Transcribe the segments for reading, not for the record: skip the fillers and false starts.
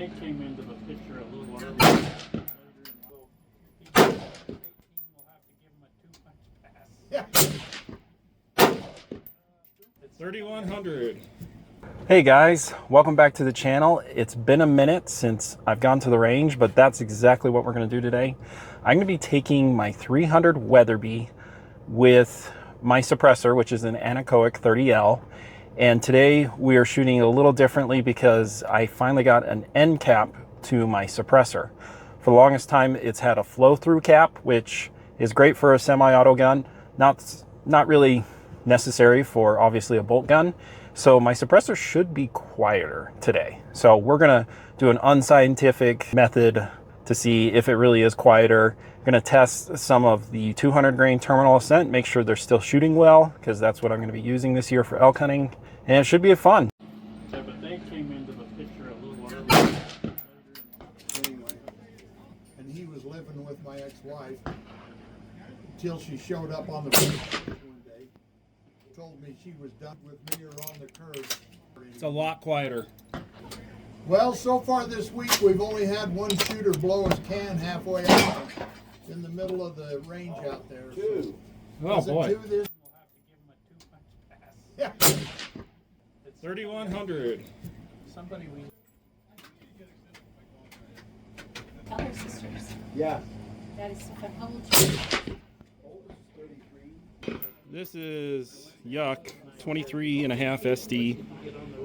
they came into the picture a little earlier. We'll have to give him a 2-punch pass. 3,100. Hey guys, welcome back to the channel. It's been a minute since I've gone to the range, but that's exactly what we're going to do today. I'm going to be taking my 300 Weatherby with my suppressor, which is an Anechoic 30L. And today we are shooting a little differently because I finally got an end cap to my suppressor. For the longest time, it's had a flow-through cap, which is great for a semi-auto gun. Not really necessary for obviously a bolt gun. So my suppressor should be quieter today. So we're gonna do an unscientific method to see if it really is quieter. I'm gonna test some of the 200 grain terminal ascent, make sure they're still shooting well, because that's what I'm gonna be using this year for elk hunting. And it should be fun. Yeah, but they came into the picture a little earlier. Anyway, and he was living with my ex-wife until she showed up on the road one day. Told me she was done with me or on the curb. It's a lot quieter. Well, so far this week we've only had one shooter blow his can halfway out in the middle of the range out there. Two. So, Oh boy. two this? We'll have to give him a 2-punch pass. Yeah. 3,100. Somebody we Elder sisters. Yeah. That is so fun. How old are you? This is Yuck 23.5 SD.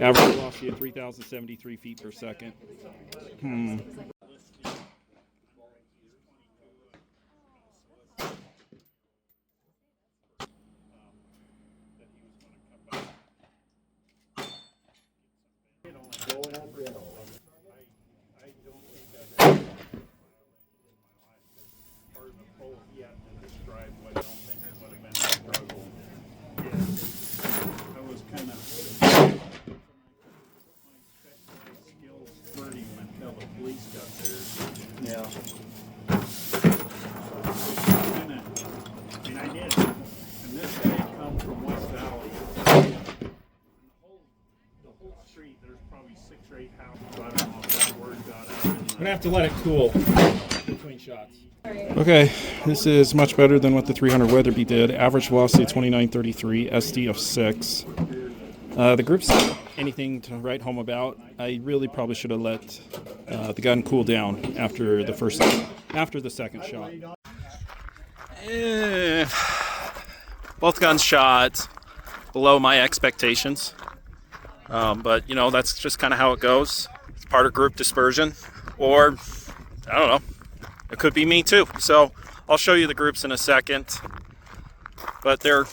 Average velocity of 3,073 feet per second. I was kind of skills flirting until the police got there. Yeah. I mean, I did. And this guy comes from West Valley. And the whole street, there's probably 6 or 8 houses. I don't know if that word got out. I'm gonna have to let it cool between shots. Okay, this is much better than what the 300 Weatherby did. Average velocity 2933, SD of 6. The group's not anything to write home about. I really probably should have let the gun cool down after the second shot. Both guns shot below my expectations, but you know, that's just kind of how it goes. It's part of group dispersion, or I don't know. It could be me too. So I'll show you the groups in a second, but they're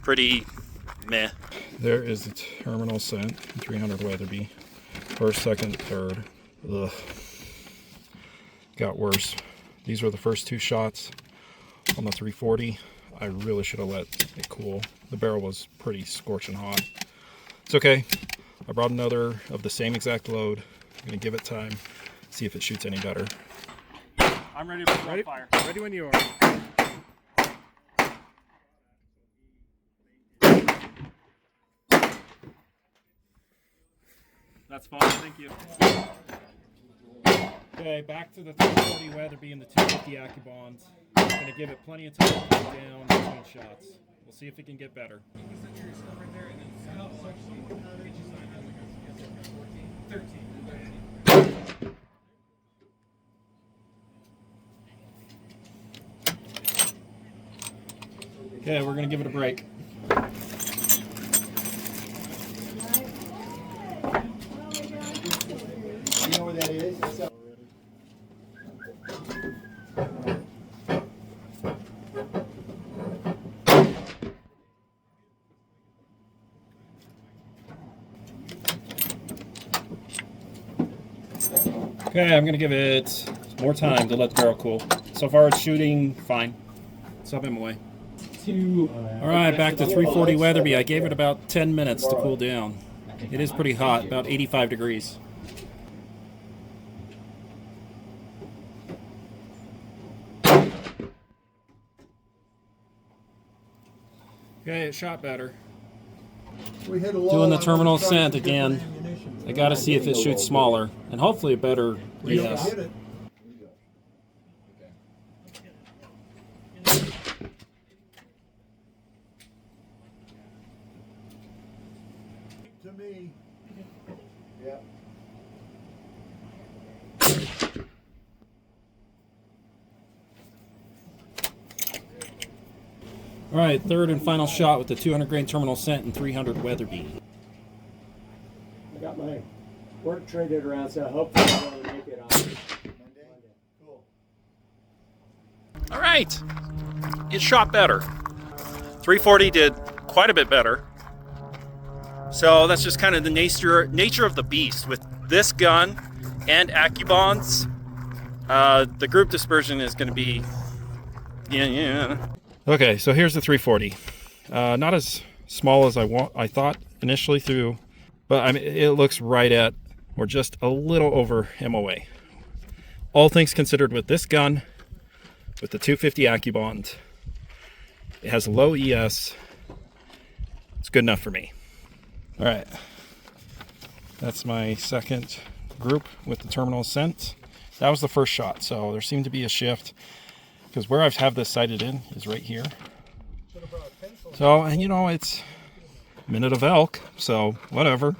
pretty meh. There is the terminal scent, 300 Weatherby. First, second, third. Ugh. Got worse. These were the first 2 shots on the 340. I really should have let it cool. The barrel was pretty scorching hot. It's okay. I brought another of the same exact load. I'm gonna give it time, see if it shoots any better. I'm ready to fire. Ready when you are. That's fine, thank you. Okay, back to the 340 Weatherby and the 250 AccuBond. I'm going to give it plenty of time to cool down between shots. We'll see if it can get better. Okay, we're going to give it a break. You know where that is? Okay, I'm going to give it more time to let the barrel cool. So far it's shooting fine. Sub him away. All right, back to 340 Weatherby. I gave it about 10 minutes to cool down. It is pretty hot, about 85 degrees. Okay, it shot better. We hit a Doing the terminal ascent again. I got to see if it shoots smaller and hopefully a better We don't ES. hit it. To me. Yeah. All right, third and final shot with the 200 grain terminal scent and 300 Weatherby. I got my work traded around, so hopefully I'm going to make it on Monday. Cool. All right, it shot better. 340 did quite a bit better. So that's just kind of the nature of the beast. With this gun and AccuBonds, the group dispersion is going to be, yeah. Okay, so here's the 340. Not as small as I thought initially through, but I mean, it looks right at, or just a little over MOA. All things considered, with this gun, with the 250 AccuBond, it has low ES. It's good enough for me. All right, that's my second group with the terminal scent. That was the first shot, so there seemed to be a shift because where I have this sighted in is right here. So, and you know, it's a minute of elk, so whatever.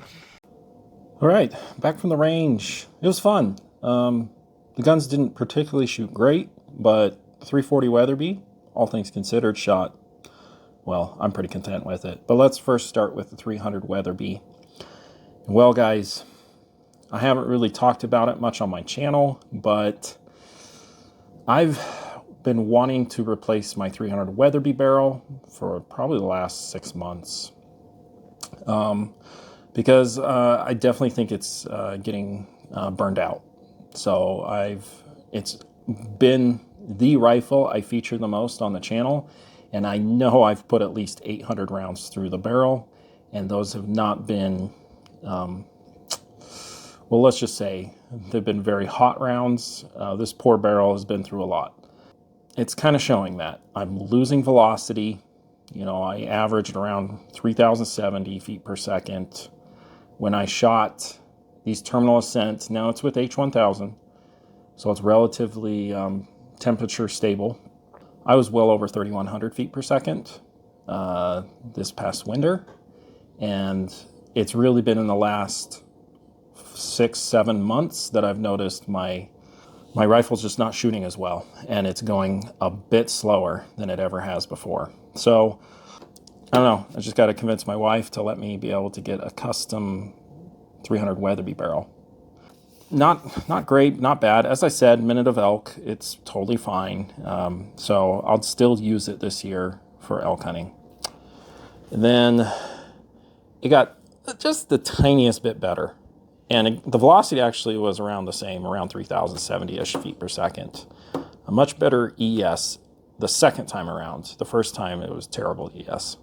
All right, back from the range. It was fun. The guns didn't particularly shoot great, but 340 Weatherby, all things considered, shot well. I'm pretty content with it. But let's first start with the 300 Weatherby. Well, guys, I haven't really talked about it much on my channel, but I've been wanting to replace my 300 Weatherby barrel for probably the last 6 months. Because I definitely think it's getting burned out. So it's been the rifle I feature the most on the channel, and I know I've put at least 800 rounds through the barrel, and those have not been, well, let's just say they've been very hot rounds. This poor barrel has been through a lot. It's kind of showing that. I'm losing velocity. You know, I averaged around 3,070 feet per second when I shot these terminal ascents. Now it's with H1000, so it's relatively temperature stable. I was well over 3,100 feet per second this past winter, and it's really been in the last 6-7 months that I've noticed my rifle's just not shooting as well, and it's going a bit slower than it ever has before. So I don't know, I just got to convince my wife to let me be able to get a custom 300 Weatherby barrel. Not great, not bad. As I said, minute of elk, it's totally fine. So I'll still use it this year for elk hunting. And then it got just the tiniest bit better. And the velocity actually was around the same, around 3,070-ish feet per second. A much better ES the second time around. The first time it was terrible ES.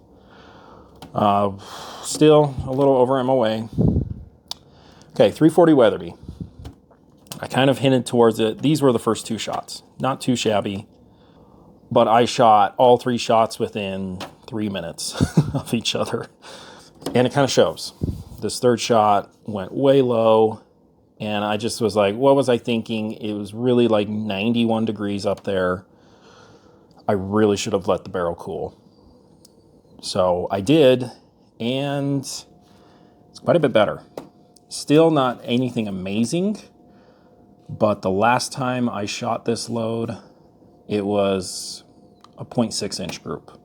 Still a little over MOA. Okay, 340 Weatherby. I kind of hinted towards it. These were the first 2 shots. Not too shabby. But I shot all 3 shots within 3 minutes of each other. And it kind of shows. This third shot went way low. And I just was like, what was I thinking? It was really like 91 degrees up there. I really should have let the barrel cool. So I did. And it's quite a bit better. Still not anything amazing. But the last time I shot this load, it was a 0.6 inch group.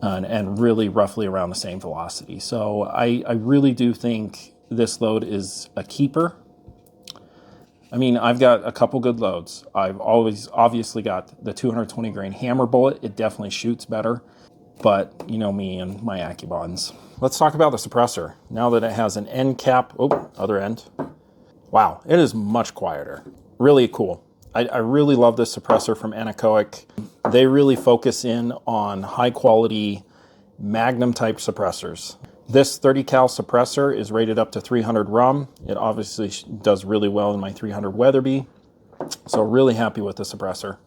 And really roughly around the same velocity. So I really do think this load is a keeper. I mean, I've got a couple good loads. I've always obviously got the 220 grain hammer bullet. It definitely shoots better. But you know me and my AccuBonds. Let's talk about the suppressor. Now that it has an end cap, oh, other end. Wow, it is much quieter. Really cool. I really love this suppressor from Anechoic. They really focus in on high quality Magnum type suppressors. This 30 cal suppressor is rated up to 300 RUM. It obviously does really well in my 300 Weatherby. So really happy with the suppressor.